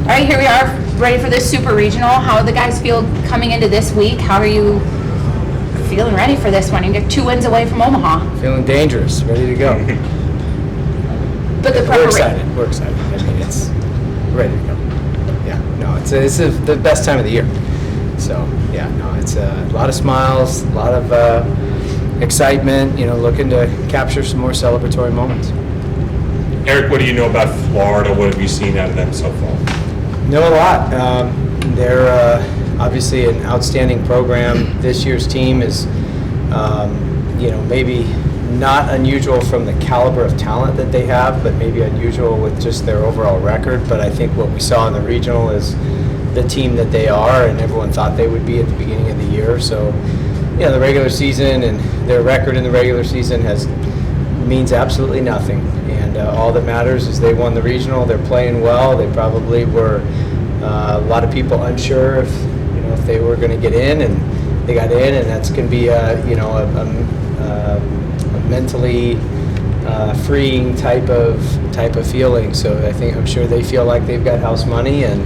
right, here we are, ready for this super regional. How do the guys feel coming into this week? How are you feeling ready for this one? You get 2 wins away from Omaha. Feeling dangerous, ready to go. But the preparation. We're excited. I mean, it's ready to go. Yeah, no, it's the best time of the year. So, yeah, no, it's a lot of smiles, a lot of excitement, looking to capture some more celebratory moments. Erik, what do you know about Florida? What have you seen out of them so far? Know a lot. They're obviously an outstanding program. This year's team is, maybe not unusual from the caliber of talent that they have, but maybe unusual with just their overall record. But I think what we saw in the regional is the team that they are, and everyone thought they would be at the beginning of the year. So, the regular season and their record in the regular season means absolutely nothing. And all that matters is they won the regional. They're playing well. They probably were a lot of people unsure if they were going to get in, and they got in, and that's going to be a mentally freeing type of feeling. So I'm sure they feel like they've got house money, and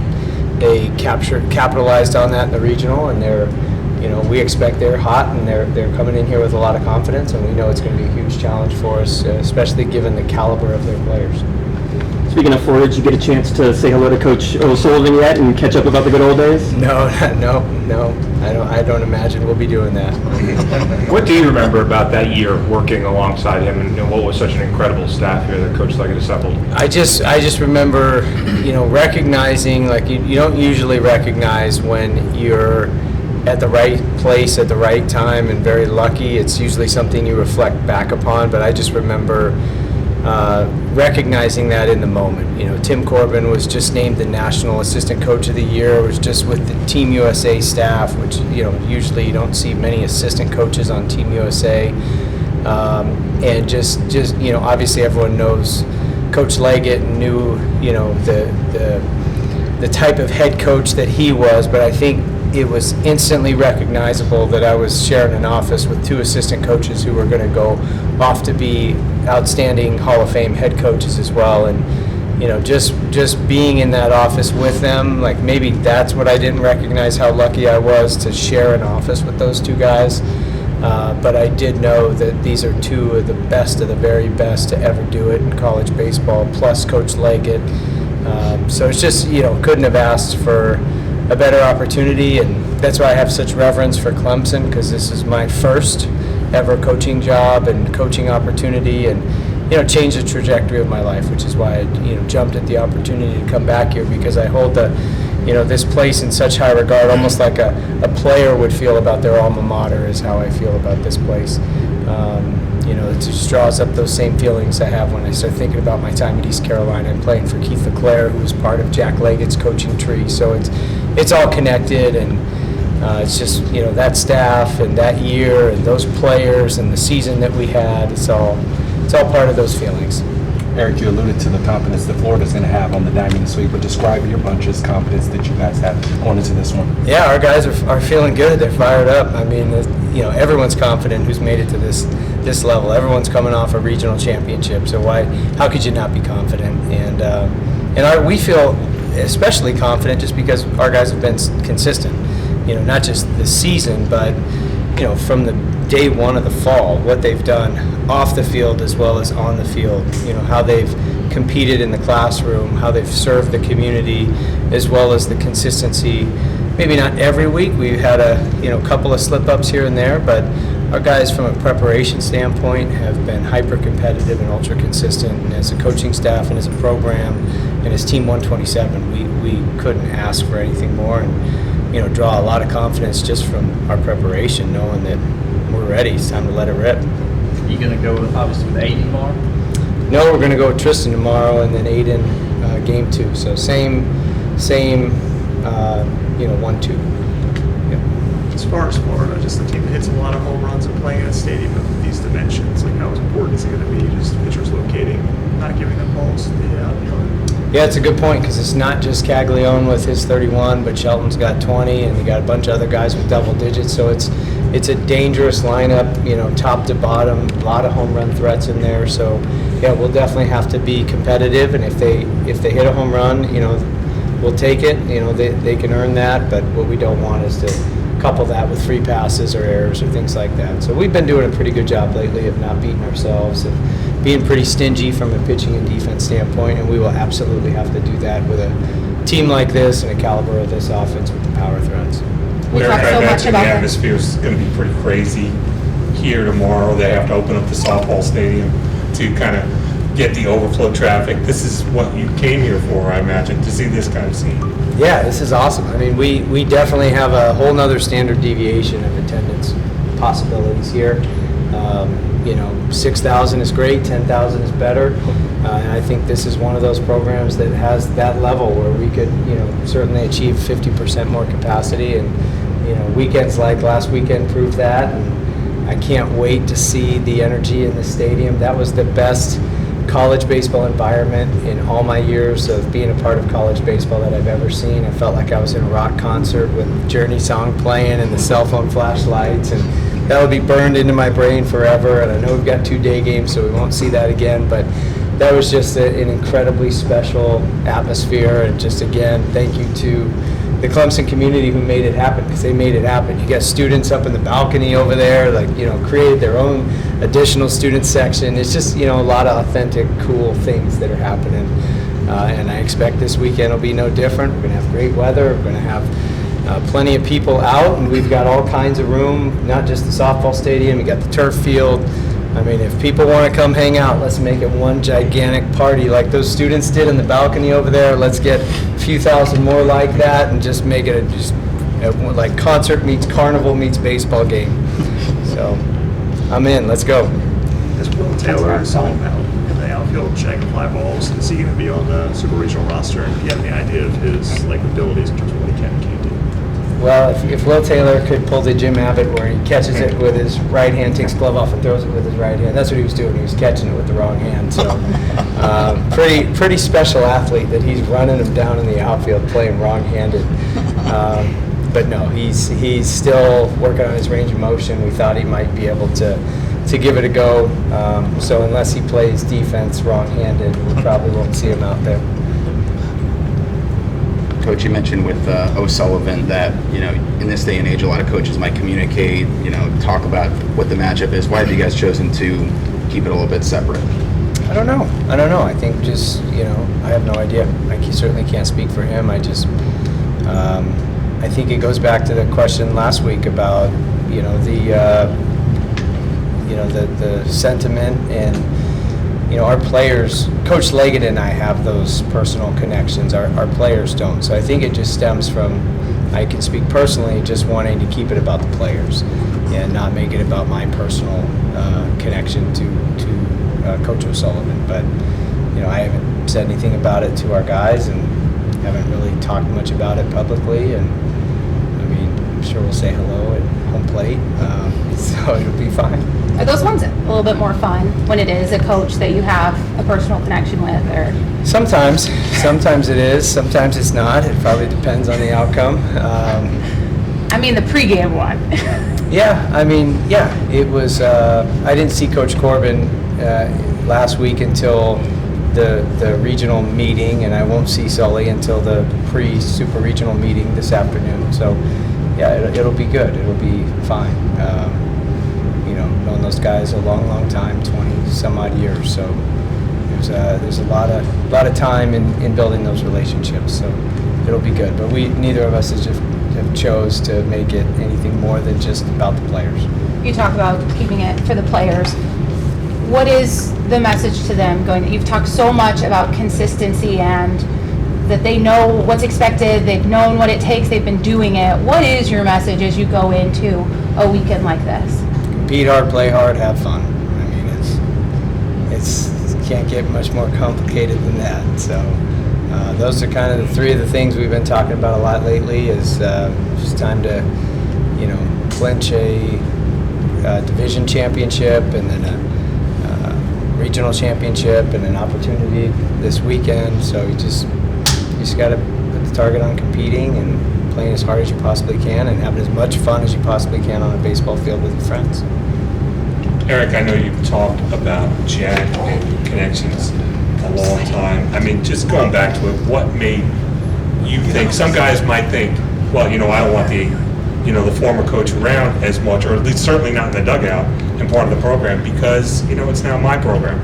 they capitalized on that in the regional, and we expect they're hot, and they're coming in here with a lot of confidence, and we know it's going to be a huge challenge for us, especially given the caliber of their players. Speaking of Florida, did you get a chance to say hello to Coach O'Sullivan yet and catch up about the good old days? No. I don't imagine we'll be doing that. What do you remember about that year working alongside him, and what was such an incredible staff here that Coach Leggett assembled? I just remember, recognizing, like you don't usually recognize when you're at the right place at the right time and very lucky. It's usually something you reflect back upon, but I just remember recognizing that in the moment. Tim Corbin was just named the National Assistant Coach of the Year. Was just with the Team USA staff, which usually you don't see many assistant coaches on Team USA. And just obviously everyone knows Coach Leggett and knew the type of head coach that he was, but I think it was instantly recognizable that I was sharing an office with 2 assistant coaches who were going to go off to be outstanding Hall of Fame head coaches as well. And just being in that office with them, like maybe that's what I didn't recognize, how lucky I was to share an office with those 2 guys. But I did know that these are 2 of the very best to ever do it in college baseball, plus Coach Leggett. So it's just, couldn't have asked for a better opportunity, and that's why I have such reverence for Clemson, because this is my first ever coaching job and coaching opportunity, and changed the trajectory of my life, which is why I jumped at the opportunity to come back here, because I hold this place in such high regard, almost like a player would feel about their alma mater is how I feel about this place. It just draws up those same feelings I have when I start thinking about my time at East Carolina and playing for Keith LeClaire, who was part of Jack Leggett's coaching tree. So it's all connected, and it's just that staff and that year and those players and the season that we had. It's all part of those feelings. Erik, you alluded to the confidence that Florida's going to have on the diamond this week, but describe your bunch's confidence that you guys have going into this one. Yeah, our guys are feeling good. They're fired up. I mean, everyone's confident who's made it to this level. Everyone's coming off a regional championship, so how could you not be confident? And we feel especially confident just because our guys have been consistent. Not just this season, but from the day one of the fall, what they've done off the field as well as on the field, how they've competed in the classroom, how they've served the community, as well as the consistency. Maybe not every week. We've had a couple of slip-ups here and there, but our guys from a preparation standpoint have been hyper-competitive and ultra-consistent. And as a coaching staff and as a program and as Team 127, we couldn't ask for anything more, and draw a lot of confidence just from our preparation, knowing that we're ready. It's time to let it rip. Are you going to go obviously with Aiden tomorrow? No, we're going to go with Tristan tomorrow, and then Aiden game 2. So same 1-2. As far as Florida, just the team that hits a lot of home runs and playing in a stadium of these dimensions, like how important is it going to be just pitchers locating, not giving them balls? Yeah, it's a good point, because it's not just Caglione with his 31, but Shelton's got 20, and you got a bunch of other guys with double digits. So it's a dangerous lineup, top to bottom, a lot of home run threats in there. So yeah, we'll definitely have to be competitive, and if they hit a home run, we'll take it. You know, they can earn that, but what we don't want is to couple that with free passes or errors or things like that. So we've been doing a pretty good job lately of not beating ourselves and being pretty stingy from a pitching and defense standpoint, and we will absolutely have to do that with a team like this and a caliber of this offense with the power threats. We Eric, talked I so much imagine the about that. atmosphere is going to be pretty crazy here tomorrow. They have to open up the softball stadium to kind of get the overflow traffic. This is what you came here for, I imagine, to see this kind of scene. Yeah, this is awesome. I mean, we definitely have a whole nother standard deviation of attendance possibilities here. You know, 6,000 is great, 10,000 is better. And I think this is one of those programs that has that level where we could, you know, certainly achieve 50% more capacity. And, you know, weekends like last weekend proved that. And I can't wait to see the energy in the stadium. That was the best college baseball environment in all my years of being a part of college baseball that I've ever seen. I felt like I was in a rock concert with Journey song playing and the cell phone flashlights, and that will be burned into my brain forever. And I know we've got 2 day games, so we won't see that again, but that was just an incredibly special atmosphere. And just again, thank you to the Clemson community who made it happen, because they made it happen. You got students up in the balcony over there, like, you know, created their own additional student section. It's just, you know, a lot of authentic, cool things that are happening. And I expect this weekend will be no different. We're going to have great weather. We're going to have plenty of people out, and we've got all kinds of room, not just the softball stadium. We got the turf field. I mean, if people want to come hang out, let's make it one gigantic party like those students did in the balcony over there. Let's get a few thousand more like that and just make it like concert meets carnival meets baseball game. So I'm in. Let's go. As Will Taylor saw him out in the outfield shagging fly balls, is he going to be on the super regional roster? And do you have any idea of his abilities in terms of what he can and can't do? Well, if Will Taylor could pull the Jim Abbott where he catches it with his right hand, takes glove off and throws it with his right hand, that's what he was doing. He was catching it with the wrong hand. So pretty special athlete that he's running him down in the outfield playing wrong-handed. But no, he's still working on his range of motion. We thought he might be able to give it a go. So unless he plays defense wrong-handed, we probably won't see him out there. Coach, you mentioned with O'Sullivan that, you know, in this day and age, a lot of coaches might communicate, you know, talk about what the matchup is. Why have you guys chosen to keep it a little bit separate? I don't know. I think just, you know, I have no idea. I certainly can't speak for him. I just, I think it goes back to the question last week about, you know, the sentiment and, you know, our players, Coach Leggett and I have those personal connections. Our players don't. So I think it just stems from, I can speak personally, just wanting to keep it about the players and not make it about my personal connection to Coach O'Sullivan. But, you know, I haven't said anything about it to our guys and haven't really talked much about it publicly. And, I mean, I'm sure we'll say hello at home plate, so it'll be fine. Are those ones a little bit more fun when it is a coach that you have a personal connection with, or? Sometimes it is, sometimes it's not. It probably depends on the outcome. I mean, the pregame one. Yeah, I mean, yeah, it was, I didn't see Coach Corbin last week until the regional meeting, and I won't see Sully until the pre-super regional meeting this afternoon. So, yeah, it'll be good. It'll be fine. You know, known those guys a long time, 20 some odd years. So there's a lot of time in building those relationships. So it'll be good. But neither of us have chose to make it anything more than just about the players. You talk about keeping it for the players. What is the message to them going? You've talked so much about consistency and that they know what's expected, they've known what it takes, they've been doing it. What is your message as you go into a weekend like this? Compete hard, play hard, have fun. I mean, it's can't get much more complicated than that. So those are kind of the three of the things we've been talking about a lot lately. Is just time to, you know, clinch a division championship and then a regional championship and an opportunity this weekend. So you just got to put the target on competing and playing as hard as you possibly can and having as much fun as you possibly can on a baseball field with your friends. Eric, I know you've talked about Jack and your connections a long time. I mean, just going back to it, what made you think, some guys might think, well, I don't want the former coach around as much, or at least certainly not in the dugout and part of the program, because, it's now my program.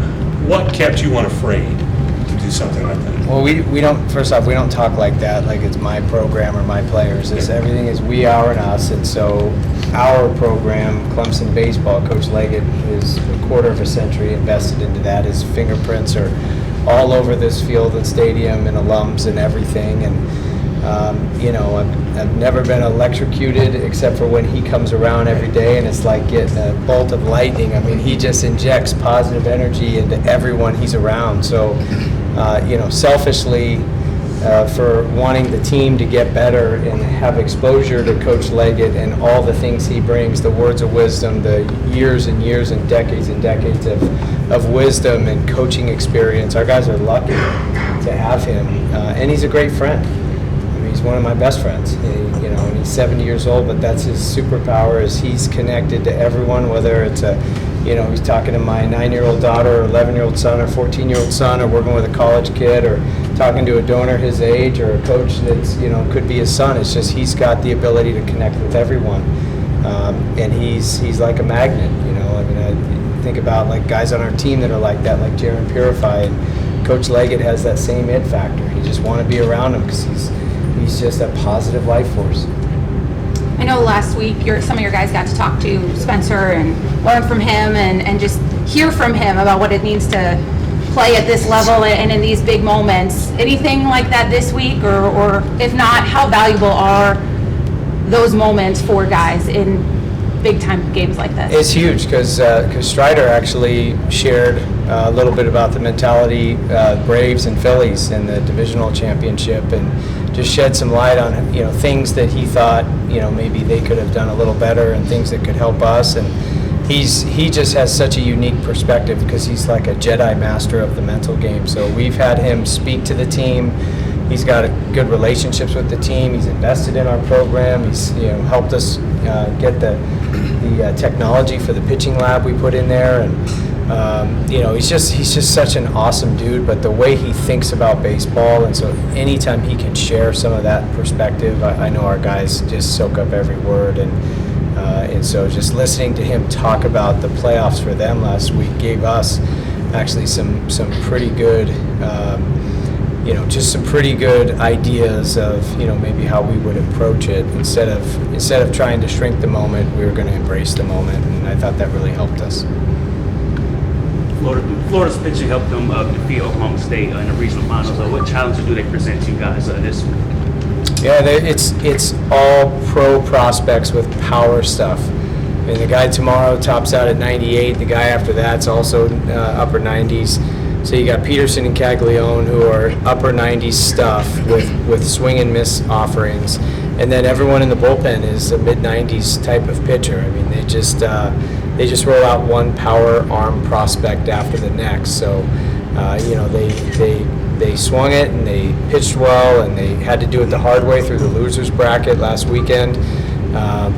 What kept you unafraid to do something like that? Well, we don't, first off, we don't talk like that, like it's my program or my players. Everything is we, our, and us. And so our program, Clemson baseball, Coach Leggett is a quarter of a century invested into that. His fingerprints are all over this field and stadium and alums and everything. And, I've never been electrocuted except for when he comes around every day, and it's like getting a bolt of lightning. I mean, he just injects positive energy into everyone he's around. So, selfishly, for wanting the team to get better and have exposure to Coach Leggett and all the things he brings, the words of wisdom, the years and years and decades of wisdom and coaching experience. Our guys are lucky to have him, and he's a great friend. He's one of my best friends, and he's 70 years old, but that's his superpower is he's connected to everyone, whether it's he's talking to my 9-year-old daughter or 11-year-old son or 14-year-old son, or working with a college kid, or talking to a donor his age, or a coach that's, could be his son. It's just he's got the ability to connect with everyone, and he's like a magnet, I think about like guys on our team that are like that, like Jaron Purify, and Coach Leggett has that same it factor. You just want to be around him because he's just a positive life force. I know last week some of your guys got to talk to Spencer and learn from him and just hear from him about what it means to play at this level and in these big moments. Anything like that this week, or if not, how valuable are those moments for guys in big time games like this? It's huge because Strider actually shared a little bit about the mentality Braves and Phillies in the divisional championship, and just shed some light on things that he thought maybe they could have done a little better and things that could help us. And he just has such a unique perspective because he's like a Jedi master of the mental game. So we've had him speak to the team. He's got good relationships with the team. He's invested in our program. He's helped us get the technology for the pitching lab we put in there, and he's just such an awesome dude. But the way he thinks about baseball, and so anytime he can share some of that perspective, I know our guys just soak up every word, and so just listening to him talk about the playoffs for them last week gave us actually some pretty good. Just some pretty good ideas of maybe how we would approach it. Instead of trying to shrink the moment, we were going to embrace the moment, and I thought that really helped us. Florida's pitching helped them defeat Oklahoma State in the regional finals. What challenges do they present to you guys this week? Yeah, it's all pro prospects with power stuff. I mean, the guy tomorrow tops out at 98. The guy after that's also upper 90s. So you got Peterson and Caglione, who are upper 90s stuff with swing and miss offerings, and then everyone in the bullpen is a mid 90s type of pitcher. I mean, they just roll out one power arm prospect after the next. So they swung it and they pitched well, and they had to do it the hard way through the losers bracket last weekend.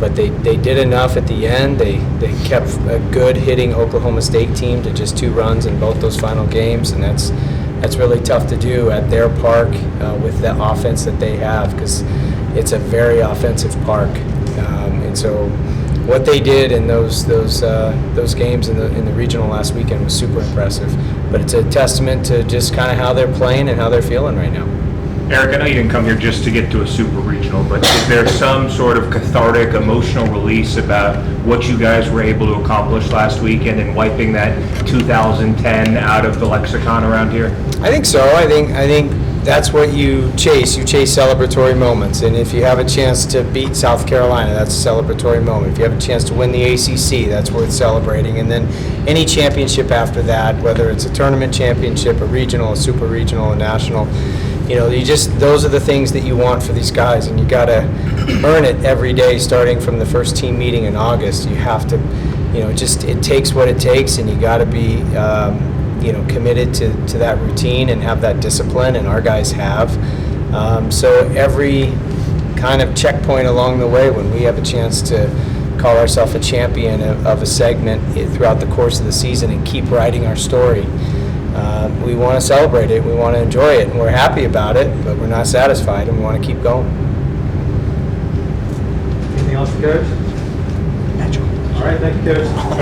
But they did enough at the end. They kept a good hitting Oklahoma State team to just 2 runs in both those final games, and that's really tough to do at their park with the offense that they have, because it's a very offensive park. And so what they did in those games in the regional last weekend was super impressive. But it's a testament to just kind of how they're playing and how they're feeling right now. Eric, I know you didn't come here just to get to a super regional, but is there some sort of cathartic, emotional release about what you guys were able to accomplish last weekend and wiping that 2010 out of the lexicon around here? I think so. I think that's what you chase. You chase celebratory moments, and if you have a chance to beat South Carolina, that's a celebratory moment. If you have a chance to win the ACC, that's worth celebrating. And then any championship after that, whether it's a tournament championship, a regional, a super regional, a national, those are the things that you want for these guys, and you got to earn it every day, starting from the first team meeting in August. You have to, it takes what it takes, and you got to be, committed to that routine and have that discipline, and our guys have. So every kind of checkpoint along the way, when we have a chance to call ourselves a champion of a segment throughout the course of the season and keep writing our story, we want to celebrate it, we want to enjoy it, and we're happy about it, but we're not satisfied, and we want to keep going. Anything else, Coach? All right, thank you, Coach.